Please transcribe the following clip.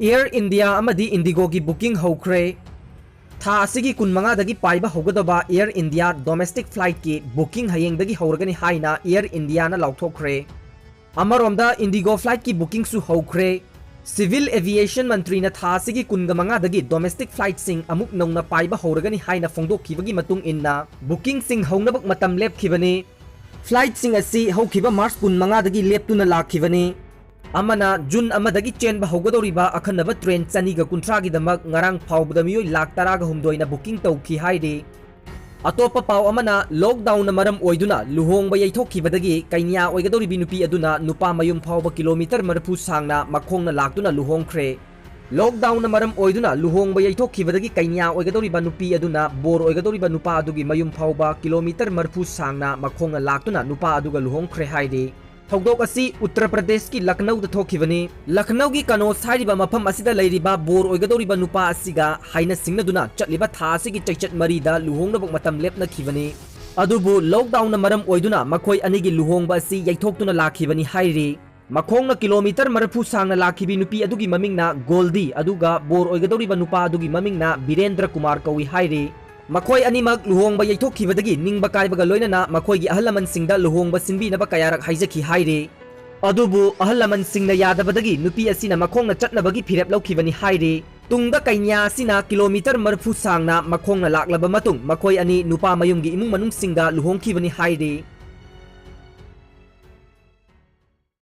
air India अमदी Indigo की booking होख्रे था असिगी कुनमंगादगी पाइबा होगदबा एयर इंडिया डोमेस्टिक फ्लाइट की बुकिंग हयेंगदगी होरगनी हाइना एयर इंडिया ना लाउथोख्रे अमरोमदा इंडिगो फ्लाइट की बुकिंग सु होख्रे सिविल एविएशन मंत्री ना था असिगी कुनगमंगादगी डोमेस्टिक फ्लाइट सिंग अमुक नौना पाइबा होरगनी हाइना फोंदोखिबगी मतुंग इन्ना बुकिंग सिंग होनबक मतम लेपखिबनी फ्लाइट सिंग असि होखिबा मार्च कुनमंगादगी लेपतुना लाखिबनी अमना जून अमदगी चेनबा होगदोरिबा अखनबा ट्रेन चनीगा कुंथ्रागी दमक ngarang फाउबदा मियोय लाख तरागा हुमदोइना बुकिंग तौखि हाइदे अतोपा पाव अमना लॉकडाउन मरम ओइदुना लुहोंगबा यैथोखिबदगी कैन्या ओइगदोरिबी नुपी अदुना नुपा मयुम फाउबा किलोमीटर मरफु सांगना मखोंगना लाक्तुना लुहोंख्रे लॉकडाउन मरम ओइदुना लुहोंगबा यैथोखिबदगी कैन्या ओइगदोरिबा नुपी अदुना बोर ओइगदोरिबा नुपा अदुगी मयुम फाउबा किलोमीटर मरफु सांगना मखोंगना लाक्तुना नुपा अदुगा लुहोंख्रे हाइदे थौदोक असी उत्तर प्रदेश की लखनऊ थोखिबनी लखनऊ की कनोस हाइरिबा मफम असिदा लैरिबा बोर ओइगदोरिबा नुपा असिगा हाइना सिंगनदुना चटलिबा था असिगी चैचट मरीदा लुहोंगनबक मतम लेपनखिबनी अदुबु लॉकडाउन मरम ओइदुना मखोय अनिगी लुहोंगबा असि यैथोक्तुना लाखिबनी हाइरि मखोंगना किलोमीटर मरफु सांगना लाखिबी नुपी अदुगी ममिंगना गोल्दी अदुगा बोर ओइगदोरिबा नुपा अदुगी ममिंगना बीरेंद्र कुमार कौई हाइरि मखोय अनिमक लुहोंगबा यैथोखिबदगी निंगबा कायबगा लोइनना मखोयगी अहल लमन सिंगदा लुहोंगबा सिंबीनबा कयारक हाइजखि हाइरे अदुबु अहल लमन सिंगना यादबदगी नुपी असिना मखोंगना चटनबगी फिरेप लौखिबनी हाइरे तुंगदा कैन्या असिना किलोमीटर मरफु सांगना मखोंगना लाक्लबा मतुंग मखोय अनि नुपा मयुंगी इमुंग मनुंग सिंगदा लुहोंखिबनी हाइरे